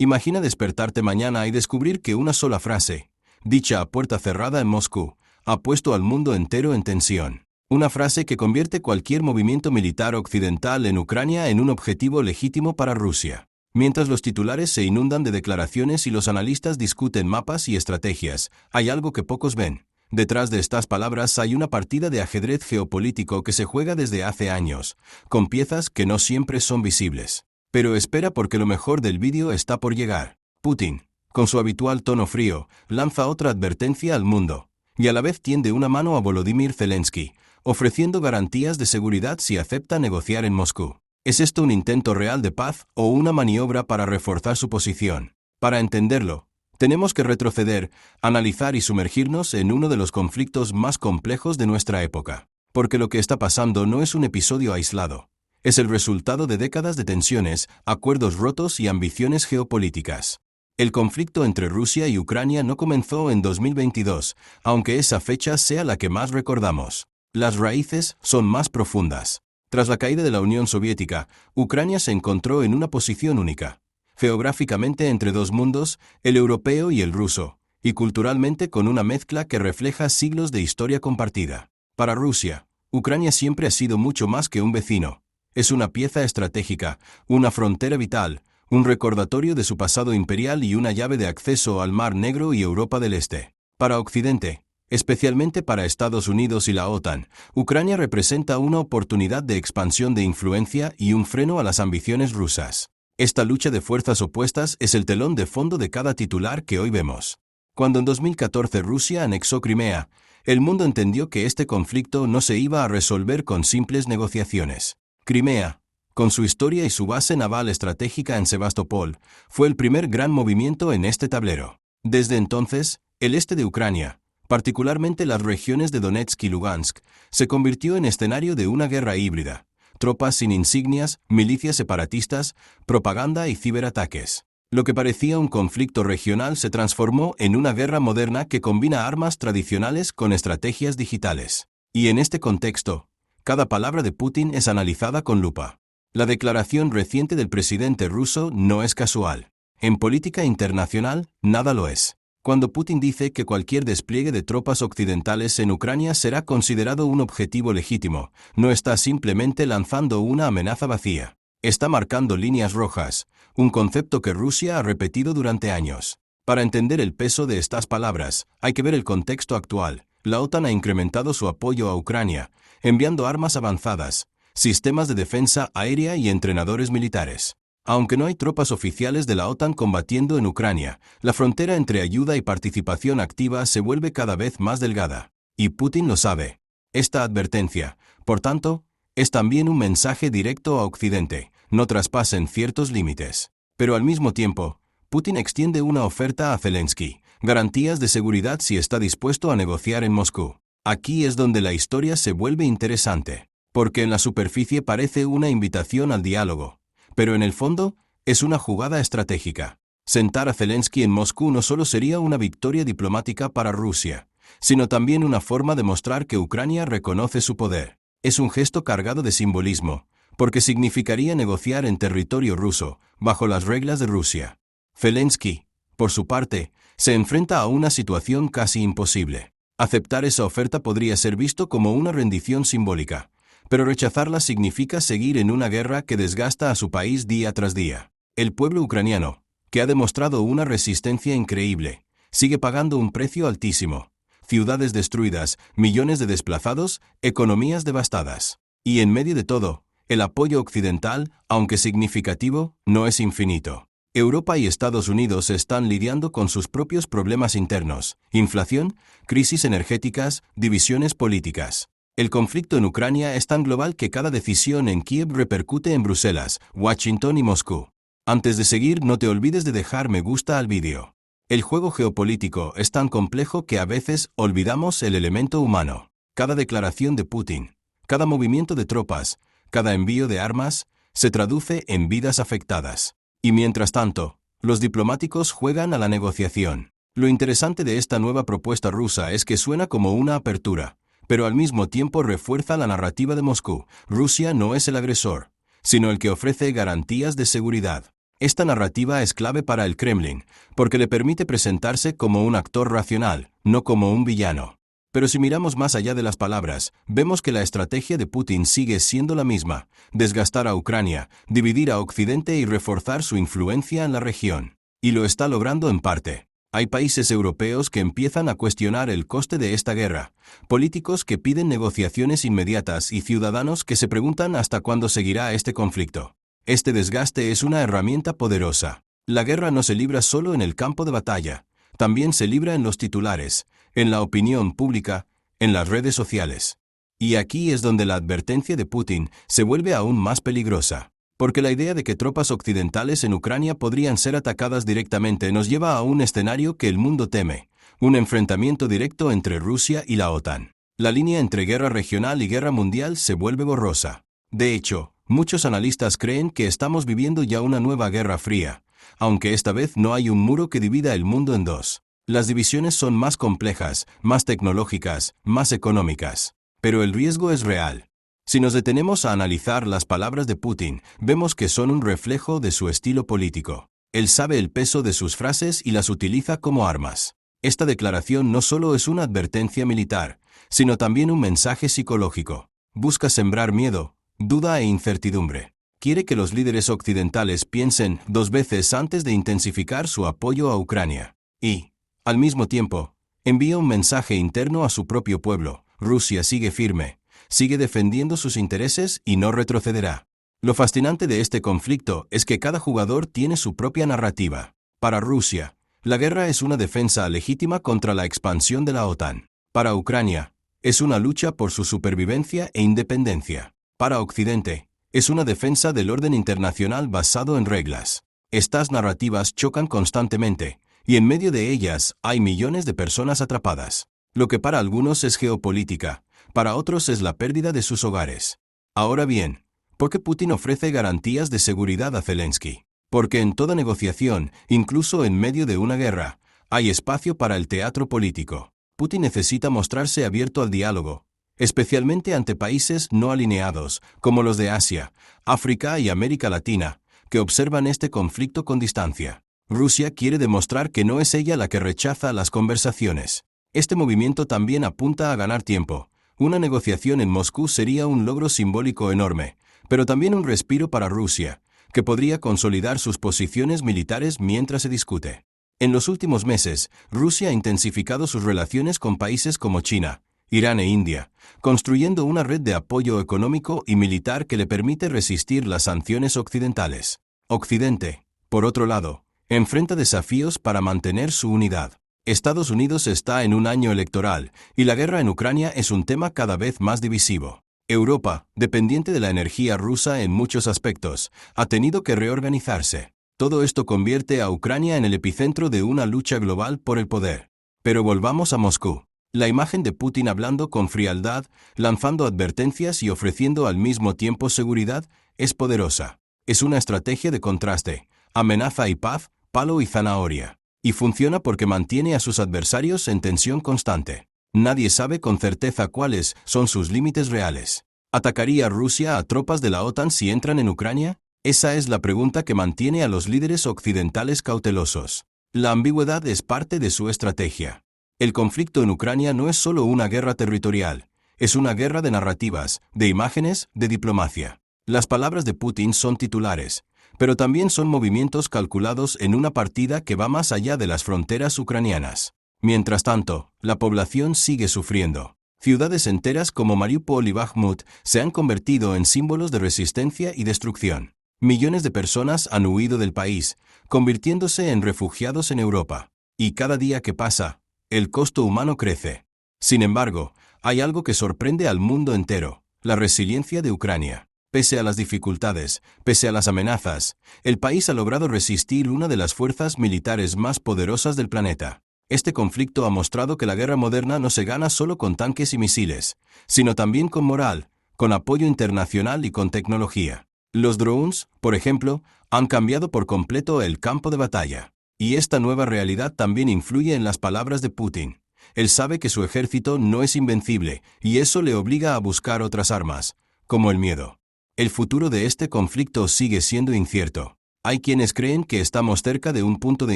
Imagina despertarte mañana y descubrir que una sola frase, dicha a puerta cerrada en Moscú, ha puesto al mundo entero en tensión. Una frase que convierte cualquier movimiento militar occidental en Ucrania en un objetivo legítimo para Rusia. Mientras los titulares se inundan de declaraciones y los analistas discuten mapas y estrategias, hay algo que pocos ven. Detrás de estas palabras hay una partida de ajedrez geopolítico que se juega desde hace años, con piezas que no siempre son visibles. Pero espera porque lo mejor del vídeo está por llegar. Putin, con su habitual tono frío, lanza otra advertencia al mundo, y a la vez tiende una mano a Volodymyr Zelensky, ofreciendo garantías de seguridad si acepta negociar en Moscú. ¿Es esto un intento real de paz o una maniobra para reforzar su posición? Para entenderlo, tenemos que retroceder, analizar y sumergirnos en uno de los conflictos más complejos de nuestra época. Porque lo que está pasando no es un episodio aislado. Es el resultado de décadas de tensiones, acuerdos rotos y ambiciones geopolíticas. El conflicto entre Rusia y Ucrania no comenzó en 2022, aunque esa fecha sea la que más recordamos. Las raíces son más profundas. Tras la caída de la Unión Soviética, Ucrania se encontró en una posición única, geográficamente entre dos mundos, el europeo y el ruso, y culturalmente con una mezcla que refleja siglos de historia compartida. Para Rusia, Ucrania siempre ha sido mucho más que un vecino. Es una pieza estratégica, una frontera vital, un recordatorio de su pasado imperial y una llave de acceso al Mar Negro y Europa del Este. Para Occidente, especialmente para Estados Unidos y la OTAN, Ucrania representa una oportunidad de expansión de influencia y un freno a las ambiciones rusas. Esta lucha de fuerzas opuestas es el telón de fondo de cada titular que hoy vemos. Cuando en 2014 Rusia anexó Crimea, el mundo entendió que este conflicto no se iba a resolver con simples negociaciones. Crimea, con su historia y su base naval estratégica en Sebastopol, fue el primer gran movimiento en este tablero. Desde entonces, el este de Ucrania, particularmente las regiones de Donetsk y Lugansk, se convirtió en escenario de una guerra híbrida. Tropas sin insignias, milicias separatistas, propaganda y ciberataques. Lo que parecía un conflicto regional se transformó en una guerra moderna que combina armas tradicionales con estrategias digitales. Y en este contexto, cada palabra de Putin es analizada con lupa. La declaración reciente del presidente ruso no es casual. En política internacional, nada lo es. Cuando Putin dice que cualquier despliegue de tropas occidentales en Ucrania será considerado un objetivo legítimo, no está simplemente lanzando una amenaza vacía. Está marcando líneas rojas, un concepto que Rusia ha repetido durante años. Para entender el peso de estas palabras, hay que ver el contexto actual. La OTAN ha incrementado su apoyo a Ucrania, enviando armas avanzadas, sistemas de defensa aérea y entrenadores militares. Aunque no hay tropas oficiales de la OTAN combatiendo en Ucrania, la frontera entre ayuda y participación activa se vuelve cada vez más delgada. Y Putin lo sabe. Esta advertencia, por tanto, es también un mensaje directo a Occidente: no traspasen ciertos límites. Pero al mismo tiempo, Putin extiende una oferta a Zelensky: garantías de seguridad si está dispuesto a negociar en Moscú. Aquí es donde la historia se vuelve interesante, porque en la superficie parece una invitación al diálogo, pero en el fondo es una jugada estratégica. Sentar a Zelensky en Moscú no solo sería una victoria diplomática para Rusia, sino también una forma de mostrar que Ucrania reconoce su poder. Es un gesto cargado de simbolismo, porque significaría negociar en territorio ruso, bajo las reglas de Rusia. Zelensky, por su parte, se enfrenta a una situación casi imposible. Aceptar esa oferta podría ser visto como una rendición simbólica, pero rechazarla significa seguir en una guerra que desgasta a su país día tras día. El pueblo ucraniano, que ha demostrado una resistencia increíble, sigue pagando un precio altísimo. Ciudades destruidas, millones de desplazados, economías devastadas. Y en medio de todo, el apoyo occidental, aunque significativo, no es infinito. Europa y Estados Unidos están lidiando con sus propios problemas internos: inflación, crisis energéticas, divisiones políticas. El conflicto en Ucrania es tan global que cada decisión en Kiev repercute en Bruselas, Washington y Moscú. Antes de seguir, no te olvides de dejar me gusta al vídeo. El juego geopolítico es tan complejo que a veces olvidamos el elemento humano. Cada declaración de Putin, cada movimiento de tropas, cada envío de armas, se traduce en vidas afectadas. Y mientras tanto, los diplomáticos juegan a la negociación. Lo interesante de esta nueva propuesta rusa es que suena como una apertura, pero al mismo tiempo refuerza la narrativa de Moscú: Rusia no es el agresor, sino el que ofrece garantías de seguridad. Esta narrativa es clave para el Kremlin, porque le permite presentarse como un actor racional, no como un villano. Pero si miramos más allá de las palabras, vemos que la estrategia de Putin sigue siendo la misma: desgastar a Ucrania, dividir a Occidente y reforzar su influencia en la región. Y lo está logrando en parte. Hay países europeos que empiezan a cuestionar el coste de esta guerra, políticos que piden negociaciones inmediatas y ciudadanos que se preguntan hasta cuándo seguirá este conflicto. Este desgaste es una herramienta poderosa. La guerra no se libra solo en el campo de batalla, también se libra en los titulares, en la opinión pública, en las redes sociales. Y aquí es donde la advertencia de Putin se vuelve aún más peligrosa, porque la idea de que tropas occidentales en Ucrania podrían ser atacadas directamente nos lleva a un escenario que el mundo teme: un enfrentamiento directo entre Rusia y la OTAN. La línea entre guerra regional y guerra mundial se vuelve borrosa. De hecho, muchos analistas creen que estamos viviendo ya una nueva guerra fría, aunque esta vez no hay un muro que divida el mundo en dos. Las divisiones son más complejas, más tecnológicas, más económicas. Pero el riesgo es real. Si nos detenemos a analizar las palabras de Putin, vemos que son un reflejo de su estilo político. Él sabe el peso de sus frases y las utiliza como armas. Esta declaración no solo es una advertencia militar, sino también un mensaje psicológico. Busca sembrar miedo, duda e incertidumbre. Quiere que los líderes occidentales piensen dos veces antes de intensificar su apoyo a Ucrania. Y, al mismo tiempo, envía un mensaje interno a su propio pueblo: Rusia sigue firme, sigue defendiendo sus intereses y no retrocederá. Lo fascinante de este conflicto es que cada jugador tiene su propia narrativa. Para Rusia, la guerra es una defensa legítima contra la expansión de la OTAN. Para Ucrania, es una lucha por su supervivencia e independencia. Para Occidente, es una defensa del orden internacional basado en reglas. Estas narrativas chocan constantemente, y en medio de ellas hay millones de personas atrapadas. Lo que para algunos es geopolítica, para otros es la pérdida de sus hogares. Ahora bien, ¿por qué Putin ofrece garantías de seguridad a Zelensky? Porque en toda negociación, incluso en medio de una guerra, hay espacio para el teatro político. Putin necesita mostrarse abierto al diálogo, especialmente ante países no alineados, como los de Asia, África y América Latina, que observan este conflicto con distancia. Rusia quiere demostrar que no es ella la que rechaza las conversaciones. Este movimiento también apunta a ganar tiempo. Una negociación en Moscú sería un logro simbólico enorme, pero también un respiro para Rusia, que podría consolidar sus posiciones militares mientras se discute. En los últimos meses, Rusia ha intensificado sus relaciones con países como China, Irán e India, construyendo una red de apoyo económico y militar que le permite resistir las sanciones occidentales. Occidente, por otro lado, enfrenta desafíos para mantener su unidad. Estados Unidos está en un año electoral, y la guerra en Ucrania es un tema cada vez más divisivo. Europa, dependiente de la energía rusa en muchos aspectos, ha tenido que reorganizarse. Todo esto convierte a Ucrania en el epicentro de una lucha global por el poder. Pero volvamos a Moscú. La imagen de Putin hablando con frialdad, lanzando advertencias y ofreciendo al mismo tiempo seguridad, es poderosa. Es una estrategia de contraste: amenaza y paz, palo y zanahoria. Y funciona porque mantiene a sus adversarios en tensión constante. Nadie sabe con certeza cuáles son sus límites reales. ¿Atacaría Rusia a tropas de la OTAN si entran en Ucrania? Esa es la pregunta que mantiene a los líderes occidentales cautelosos. La ambigüedad es parte de su estrategia. El conflicto en Ucrania no es solo una guerra territorial, es una guerra de narrativas, de imágenes, de diplomacia. Las palabras de Putin son titulares, pero también son movimientos calculados en una partida que va más allá de las fronteras ucranianas. Mientras tanto, la población sigue sufriendo. Ciudades enteras como Mariupol y Bakhmut se han convertido en símbolos de resistencia y destrucción. Millones de personas han huido del país, convirtiéndose en refugiados en Europa. Y cada día que pasa, el costo humano crece. Sin embargo, hay algo que sorprende al mundo entero: la resiliencia de Ucrania. Pese a las dificultades, pese a las amenazas, el país ha logrado resistir una de las fuerzas militares más poderosas del planeta. Este conflicto ha mostrado que la guerra moderna no se gana solo con tanques y misiles, sino también con moral, con apoyo internacional y con tecnología. Los drones, por ejemplo, han cambiado por completo el campo de batalla. Y esta nueva realidad también influye en las palabras de Putin. Él sabe que su ejército no es invencible, y eso le obliga a buscar otras armas, como el miedo. El futuro de este conflicto sigue siendo incierto. Hay quienes creen que estamos cerca de un punto de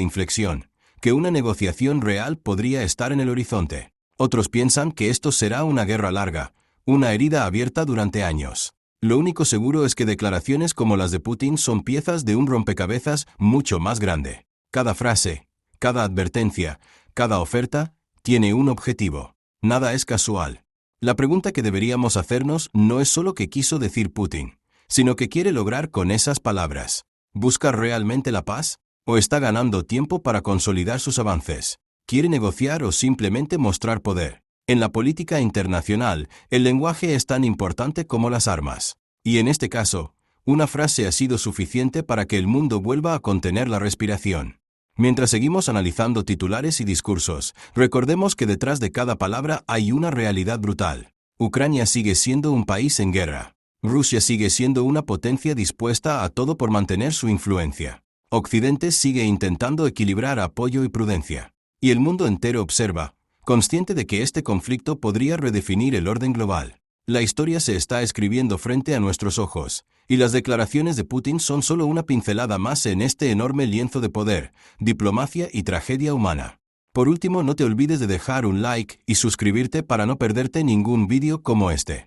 inflexión, que una negociación real podría estar en el horizonte. Otros piensan que esto será una guerra larga, una herida abierta durante años. Lo único seguro es que declaraciones como las de Putin son piezas de un rompecabezas mucho más grande. Cada frase, cada advertencia, cada oferta, tiene un objetivo. Nada es casual. La pregunta que deberíamos hacernos no es solo qué quiso decir Putin, sino qué quiere lograr con esas palabras. ¿Busca realmente la paz? ¿O está ganando tiempo para consolidar sus avances? ¿Quiere negociar o simplemente mostrar poder? En la política internacional, el lenguaje es tan importante como las armas. Y en este caso, una frase ha sido suficiente para que el mundo vuelva a contener la respiración. Mientras seguimos analizando titulares y discursos, recordemos que detrás de cada palabra hay una realidad brutal. Ucrania sigue siendo un país en guerra. Rusia sigue siendo una potencia dispuesta a todo por mantener su influencia. Occidente sigue intentando equilibrar apoyo y prudencia. Y el mundo entero observa, consciente de que este conflicto podría redefinir el orden global. La historia se está escribiendo frente a nuestros ojos, y las declaraciones de Putin son solo una pincelada más en este enorme lienzo de poder, diplomacia y tragedia humana. Por último, no te olvides de dejar un like y suscribirte para no perderte ningún vídeo como este.